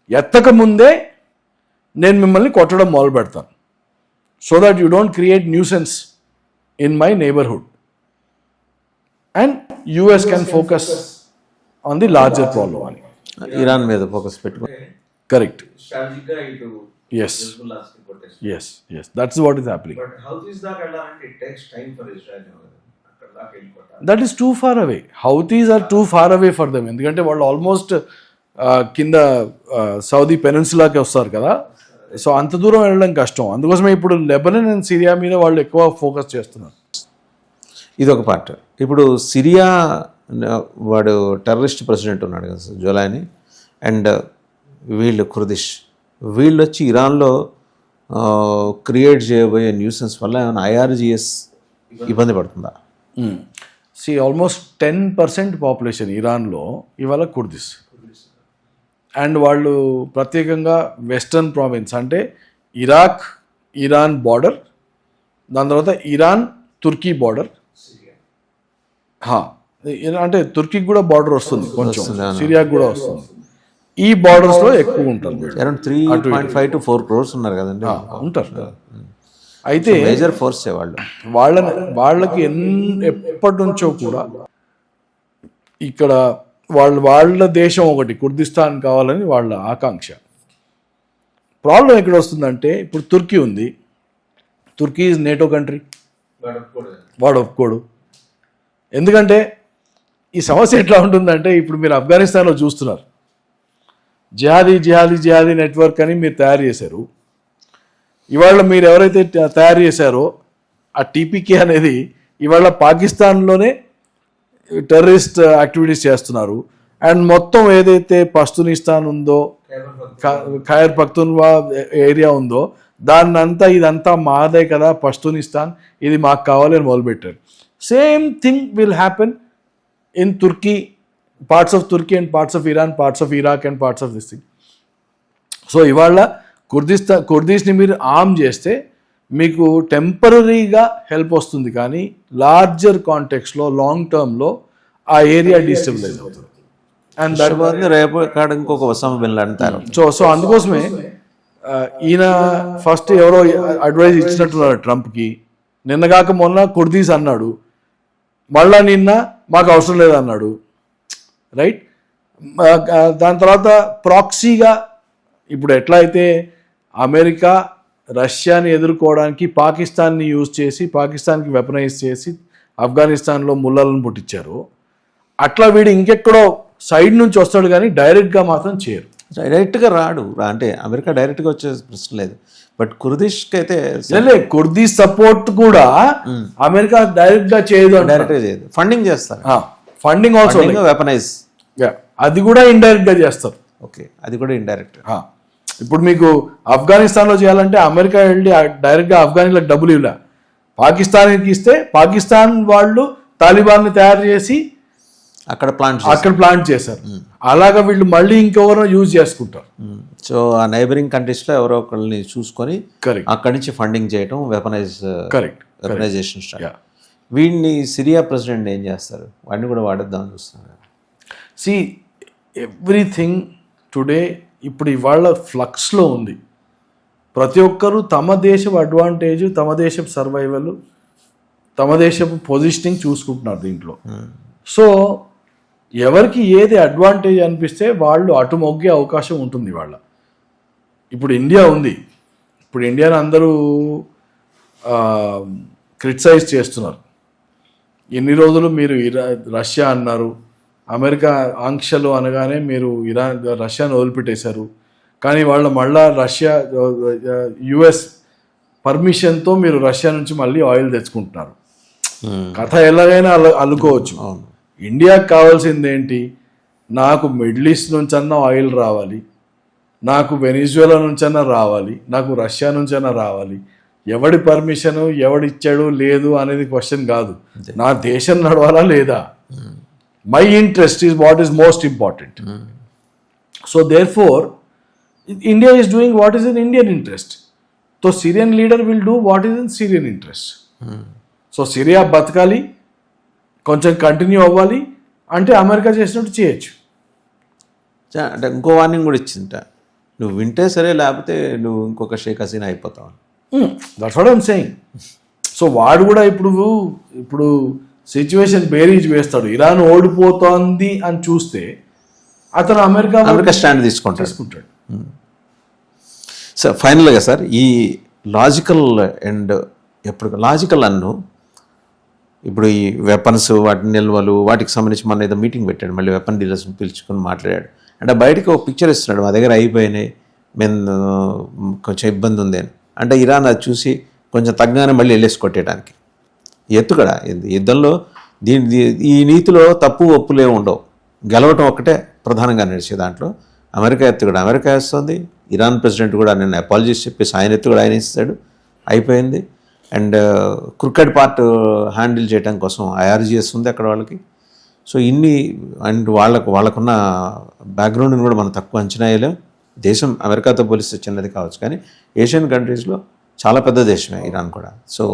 ఎత్తక ముందే నేను మిమ్మల్ని కొట్టడం మొదలు పెడతాను, so that you don't create nuisance in my neighbourhood and US can focus on the larger problem అని ఇరాన్ మీద ఫోకస్ పెట్టుకో. Correct. Yes. That's what is happening. But how is that allowed? It takes time for Israel. That is too far away. Houthis are too far away for them. ఎందుకంటే వాళ్ళు almost కింద Saudi పెనిన్సులాకి వస్తారు కదా, so అంత దూరం వెళ్ళడం కష్టం. అందుకోసమే ఇప్పుడు లెబనాన్ అండ్ సిరియా మీద వాళ్ళు ఎక్కువ ఫోకస్ చేస్తున్నారు. ఇది ఒక పార్ట్. ఇప్పుడు సిరియా వాడు టెర్రరిస్ట్ ప్రెసిడెంట్ ఉన్నాడు కదా సార్, జోలాని, అండ్ వీళ్ళు కుర్దిష్, వీళ్ళు వచ్చి ఇరాన్లో క్రియేట్ చేయబోయే న్యూసెన్స్ వల్ల ఏమైనా ఐఆర్జిఎస్ ఇబ్బంది పడుతుందా? ఆల్మోస్ట్ 10% పాపులేషన్ ఇరాన్లో ఇవాళ కుర్దిష్. అండ్ వాళ్ళు ప్రత్యేకంగా వెస్టర్న్ ప్రావిన్స్ అంటే ఇరాక్ ఇరాన్ బార్డర్, దాని తర్వాత ఇరాన్ తుర్కీ బార్డర్, అంటే తుర్కీకి కూడా బార్డర్ వస్తుంది కొంచెం, సిరియాకి కూడా వస్తుంది. ఈ బార్డర్స్లో ఎక్కువ ఉంటారు. అరౌండ్ 3.5 to 4 crores ఉన్నారు కదండి, ఉంటారు. అయితే మేజర్ ఫోర్స్ వాళ్ళు, వాళ్ళకి ఎప్పటి నుంచో కూడా ఇక్కడ వాళ్ళ దేశం ఒకటి కుర్దిస్తాన్ కావాలని వాళ్ళ ఆకాంక్ష. ప్రాబ్లం ఎక్కడ వస్తుందంటే ఇప్పుడు తుర్కీ ఉంది, తుర్కీ ఈజ్ నేటో కంట్రీ, వాడు ఒప్పుకోడు. ఎందుకంటే ఈ సమస్య ఎట్లా ఉంటుందంటే, ఇప్పుడు మీరు ఆఫ్ఘనిస్తాన్లో చూస్తున్నారు, జిహాదీ నెట్వర్క్ అని మీరు తయారు చేశారు. ఇవాళ మీరు ఎవరైతే తయారు చేశారో ఆ టీపీకే అనేది ఇవాళ పాకిస్తాన్లోనే టెర్రరిస్ట్ యాక్టివిటీస్ చేస్తున్నారు. అండ్ మొత్తం ఏదైతే పష్తూనిస్తాన్ ఉందో, ఖైబర్ పఖ్తూన్వా ఏరియా ఉందో, దాన్నంతా ఇదంతా మాదే కదా పష్తూనిస్తాన్, ఇది మాకు కావాలి అని మొదలుపెట్టారు. Same thing will happen in Turkey, parts of Turkey and parts of Iran, parts of Iraq and parts of this thing. So ఇవాళ కుర్దీస్ని మీరు ఆర్మ్ చేస్తే మీకు టెంపరీగా హెల్ప్ వస్తుంది, కానీ లార్జర్ కాంటెక్స్లో లాంగ్ టర్మ్లో ఆ ఏరియా డిస్టెబిలైజ్ అవుతుంది. అండ్ రేపు ఇంకొక ఒసామా బిన్ లాడెన్ అంటారు. సో అందుకోసమే ఈయన ఫస్ట్ ఎవరో అడ్వైజ్ ఇచ్చినట్టున్నారు ట్రంప్కి. నిన్నగాక మొన్న కుర్దీస్ అన్నాడు, మళ్ళా నిన్న మాకు అవసరం లేదన్నాడు, రైట్? దాని తర్వాత ప్రాక్సీగా ఇప్పుడు ఎట్లా అయితే అమెరికా రష్యాని ఎదుర్కోవడానికి పాకిస్తాన్ని యూజ్ చేసి, పాకిస్తాన్కి వెపనైజ్ చేసి ఆఫ్ఘనిస్తాన్లో ముళ్ళలను పుట్టించారు, అట్లా వీడు ఇంకెక్కడో సైడ్ నుంచి వస్తాడు, కానీ డైరెక్ట్గా మాత్రం చేయరు. డైరెక్ట్గా రాడు, అంటే అమెరికా డైరెక్ట్గా వచ్చే ప్రశ్న లేదు. బట్ కుర్దిష్కి అయితే కుర్దీ సపోర్ట్ కూడా అమెరికా డైరెక్ట్గా చేయదు, డైరెక్ట్గా చేయదు, ఫండింగ్ చేస్తారు. ఫండింగ్ ఆల్సో వెపనైజ్, అది కూడా ఇండైరెక్ట్గా చేస్తారు. ఓకే, అది కూడా ఇండైరెక్ట్. ఇప్పుడు మీకు ఆఫ్ఘనిస్తాన్లో చేయాలంటే అమెరికా వెళ్ళి డైరెక్ట్గా ఆఫ్ఘనిస్తాన్లకు డబ్బులు ఇవ్వలే, పాకిస్తాన్కి ఇస్తే పాకిస్తాన్ వాళ్ళు తాలిబాన్ని తయారు చేసి అక్కడ ప్లాంట్ చేశారు. అలాగా వీళ్ళు మళ్ళీ ఇంకెవరో యూజ్ చేసుకుంటారు. సో ఆ నైబరింగ్ కంట్రీస్లో ఎవరో ఒకరిని చూసుకొని అక్కడి నుంచి ఫండింగ్ చేయడం, వెపనైజేషన్ స్టార్ట్. వీడిని సిరియా ప్రెసిడెంట్ ఏం చేస్తారు? వాడిని కూడా వాడేద్దామని చూస్తున్నారు. సి ఎవ్రీథింగ్ టుడే ఇప్పుడు ఇవాళ ఫ్లక్స్లో ఉంది. ప్రతి ఒక్కరూ తమ దేశపు అడ్వాంటేజ్, తమ దేశపు సర్వైవల్, తమ దేశపు పొజిషనింగ్ చూసుకుంటున్నారు దీంట్లో. సో ఎవరికి ఏది అడ్వాంటేజ్ అనిపిస్తే వాళ్ళు అటు మొగ్గే అవకాశం ఉంటుంది ఇవాళ. ఇప్పుడు ఇండియా ఉంది, ఇప్పుడు ఇండియాని అందరూ క్రిటిసైజ్ చేస్తున్నారు. ఎన్ని రోజులు మీరు రష్యా అన్నారు, అమెరికా ఆంక్షలు అనగానే మీరు రష్యాను వదిలిపెట్టేశారు, కానీ వాళ్ళు మళ్ళా యుఎస్ పర్మిషన్తో మీరు రష్యా నుంచి మళ్ళీ ఆయిల్ తెచ్చుకుంటున్నారు. కథ ఎలాగైనా అల్లుకోవచ్చు. ఇండియాకి కావాల్సింది ఏంటి? నాకు మిడిల్ ఈస్ట్ నుంచన్నా ఆయిల్ రావాలి, నాకు వెనిజువలా నుంచన్నా రావాలి, నాకు రష్యా నుంచన్నా రావాలి. ఎవడి పర్మిషను ఎవడిచ్చాడు లేదు అనేది క్వశ్చన్ కాదు, నా దేశం నడవాలా లేదా. My interest is what is most important. So therefore India is doing what is in Indian interest. So Syrian leader will do what is in Syrian interest. So Syria బతకాలి, కొంచెం continue అవ్వాలి అంటే America చేసినట్టు చేయొచ్చు. అంటే ఇంకో warning కూడా ఇచ్చింట, నువ్వు వింటే సరే, లేకపోతే నువ్వు ఇంకొక షేక్ హసీనా అయిపోతావు. That's what I'm saying. So వాడు కూడా ఇప్పుడు సిచ్యువేషన్ బేరీజ్ వేస్తాడు. ఇరాన్ ఓడిపోతోంది అని చూస్తే అతను అమెరికా స్టాండ్ తీసుకుంటాడు. సార్ ఫైనల్గా సార్, ఈ లాజికల్ అండ్ ఎప్పుడు లాజికల్ ఇప్పుడు ఈ వెపన్స్, వాటి నిల్వలు, వాటికి సంబంధించి మన ఏదో మీటింగ్ పెట్టాడు, మళ్ళీ వెపన్ డీలర్స్ని పిలుచుకొని మాట్లాడాడు. అంటే బయటకు ఒక పిక్చర్ ఇస్తున్నాడు, మా దగ్గర అయిపోయినాయి, మేము కొంచెం ఇబ్బంది ఉంది అని. అంటే ఇరాన్ అది చూసి కొంచెం తగ్గగానే మళ్ళీ వెళ్ళేసి కొట్టేయడానికి ఎత్తుకడ. యుద్ధంలో ఈ నీతిలో తప్పు ఒప్పులే ఉండవు, గెలవటం ఒక్కటే ప్రధానంగా నడిచే దాంట్లో. అమెరికా ఎత్తుగడ అమెరికా వేస్తుంది, ఇరాన్ ప్రెసిడెంట్ కూడా నేను అపాలజీస్ చెప్పేసి ఆయన ఎత్తుగడ ఆయన ఇస్తాడు, అయిపోయింది. అండ్ క్రికెట్ పార్ట్ హ్యాండిల్ చేయడం కోసం IRGS ఉంది అక్కడ వాళ్ళకి. సో ఇన్ని అండ్ వాళ్ళకున్న బ్యాక్గ్రౌండ్ని కూడా మనం తక్కువ అంచనా వేయలేం. దేశం అమెరికాతో పోలిస్తే చిన్నది కావచ్చు, కానీ ఏషియన్ కంట్రీస్లో చాలా పెద్ద దేశమే ఇరాన్ కూడా. సో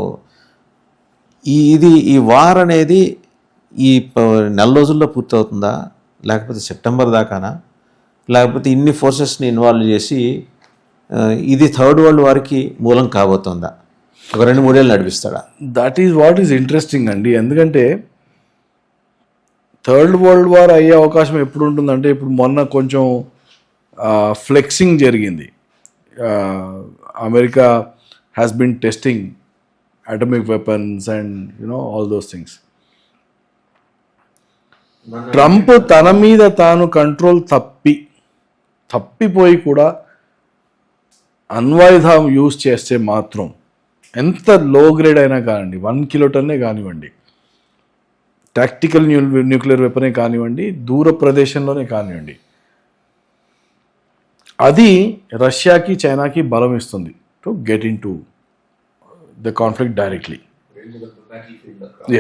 ఈ వార్ అనేది ఈ నెల రోజుల్లో పూర్తవుతుందా, లేకపోతే సెప్టెంబర్ దాకానా, లేకపోతే ఇన్ని ఫోర్సెస్ని ఇన్వాల్వ్ చేసి ఇది థర్డ్ వరల్డ్ వార్కి మూలం కాబోతుందా, ఒక 2-3 ఏళ్ళు నడిపిస్తాడా? That is what is interesting అండి. ఎందుకంటే థర్డ్ వరల్డ్ వార్ అయ్యే అవకాశం ఎప్పుడు ఉంటుందంటే, ఇప్పుడు మొన్న కొంచెం ఫ్లెక్సింగ్ జరిగింది. America has been testing atomic weapons and all those things. Trump తన మీద తాను కంట్రోల్ తప్పిపోయి కూడా అణ్వాయుధం యూజ్ చేస్తే మాత్రం ఎంత లో గ్రేడ్ అయినా కానివ్వండి, 1 కిలోటన్నే కానివ్వండి, టాక్టికల్ న్యూక్లియర్ వెపనే కానివ్వండి, దూర ప్రదేశంలోనే కానివ్వండి, అది రష్యాకి చైనాకి బలం ఇస్తుంది to get into the conflict directly.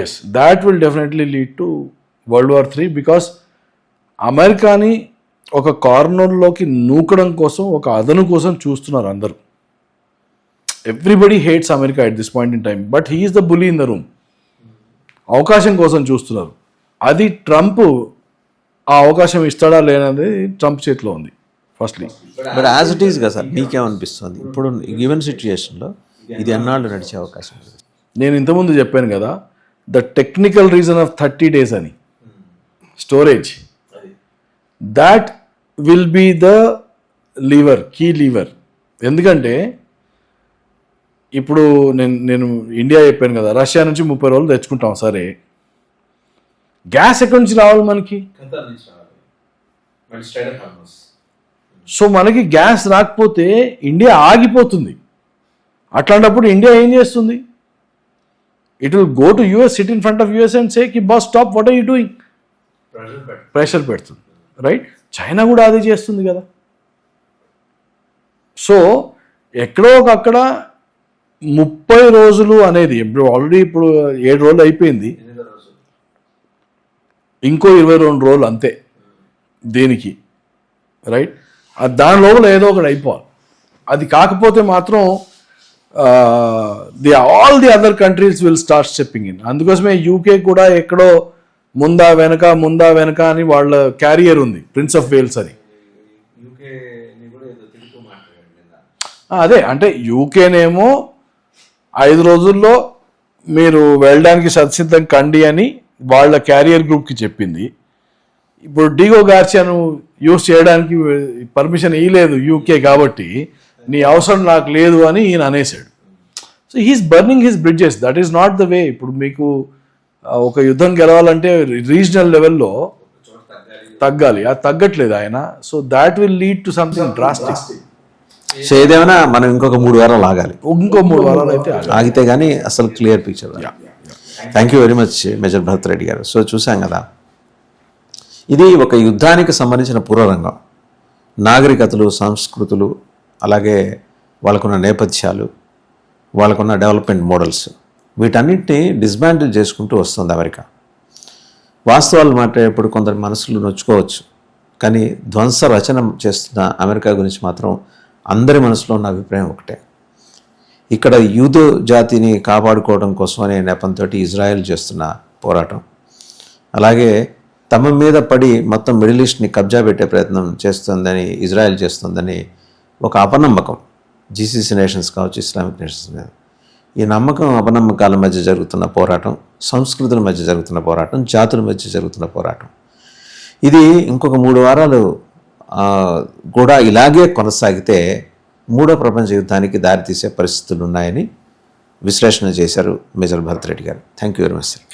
Yes, that will definitely lead to World War III, because అమెరికాని ఒక కార్నర్లోకి నూకడం కోసం, ఒక అదను కోసం చూస్తున్నారు అందరూ. Everybody hates America at this point in time, but he is the bully in the room. అవకాశం కోసం చూస్తున్నారు. అది ట్రంప్ ఆ అవకాశం ఇస్తాడా లేనది ట్రంప్ చేతిలో ఉంది firstly. But as it is కదా సార్, మీకేమనిపిస్తుంది ఇప్పుడు గివెన్ సిచ్యుయేషన్లో ఇది ఎన్నాళ్ళు నడిచే అవకాశం ఉంది? నేను ఇంతకుముందు చెప్పాను కదా, the technical reason of 30 days అని storage, that will be the lever, key lever. ఎందుకంటే ఇప్పుడు నేను ఇండియా చెప్పాను కదా, రష్యా నుంచి 30 రోజులు తెచ్చుకుంటాం, సరే గ్యాస్ ఎక్కడి నుంచి రావాలి మనకి? సో మనకి గ్యాస్ రాకపోతే ఇండియా ఆగిపోతుంది. అట్లాంటప్పుడు ఇండియా ఏం చేస్తుంది? It will go to US, sit in front of US and say కి boss stop, what are you doing? Pressure పెడుతుంది, రైట్? చైనా కూడా అదే చేస్తుంది కదా. సో ఎక్కడో అక్కడ 30 రోజులు అనేది ఆల్రెడీ ఇప్పుడు 7 రోజులు అయిపోయింది, ఇంకో 22 రోజులు అంతే దేనికి, రైట్? దాని లోపల ఏదో ఒకటి అయిపోవాలి. అది కాకపోతే మాత్రం all the other countries will start stepping in. అందుకోసమే యూకే కూడా ఎక్కడో ముందా వెనక అని వాళ్ళ క్యారియర్ ఉంది, ప్రిన్స్ ఆఫ్ వేల్స్ అని. అదే అంటే యూకేనేమో 5 రోజుల్లో మీరు వెళ్ళడానికి సత్సిద్ధం కండి అని వాళ్ళ క్యారియర్ గ్రూప్కి చెప్పింది. ఇప్పుడు డిగో గార్సియాను యూజ్ చేయడానికి పర్మిషన్ ఇవ్వలేదు యూకే, కాబట్టి నీ అవసరం నాకు లేదు అని ఈయన అనేసాడు. So he's burning his bridges. That is not the way. ఇప్పుడు మీకు ఒక యుద్ధం గెలవాలంటే రీజనల్ లెవెల్లో తగ్గాలి, అది తగ్గట్లేదు ఆయన. So that will lead to something drastic. So ఏదేమైనా మనం ఇంకొక 3 వారాలు ఆగాలి, ఇంకో 3 వారాలు అయితే ఆగితే కానీ అసలు clear picture. Thank you very much major Bharat Reddy గారు. సో చూసాం కదా, ఇది ఒక యుద్ధానికి సంబంధించిన పూర్వరంగం. నాగరికతలు, సంస్కృతులు, అలాగే వాళ్ళకున్న నేపథ్యాలు, వాళ్ళకున్న డెవలప్మెంట్ మోడల్స్, వీటన్నిటిని డిస్మాంటిల్ చేసుకుంటూ వస్తుంది అమెరికా. వాస్తవాలు మాట్లాడేటప్పుడు కొందరు మనసులు నొచ్చుకోవచ్చు, కానీ ధ్వంస రచన చేస్తున్న అమెరికా గురించి మాత్రం అందరి మనసులో ఉన్న అభిప్రాయం ఒకటే. ఇక్కడ యూదు జాతిని కాపాడుకోవడం కోసం అనే నెపంతో ఇజ్రాయెల్ చేస్తున్న పోరాటం, అలాగే తమ మీద పడి మొత్తం మిడిల్ ఈస్ట్ని కబ్జా పెట్టే ప్రయత్నం చేస్తుందని ఇజ్రాయెల్ చేస్తుందని ఒక అపనమ్మకం జీసీసీ నేషన్స్ కావచ్చు, ఇస్లామిక్ నేషన్స్ మీద. ఈ నమ్మకం అపనమ్మకాల మధ్య జరుగుతున్న పోరాటం, సంస్కృతుల మధ్య జరుగుతున్న పోరాటం, జాతుల మధ్య జరుగుతున్న పోరాటం, ఇది ఇంకొక 3 వారాలు కూడా ఇలాగే కొనసాగితే 3వ ప్రపంచ యుద్ధానికి దారితీసే పరిస్థితులు ఉన్నాయని విశ్లేషణ చేశారు మేజర్ భరత్ రెడ్డి గారు. Thank you very much sir.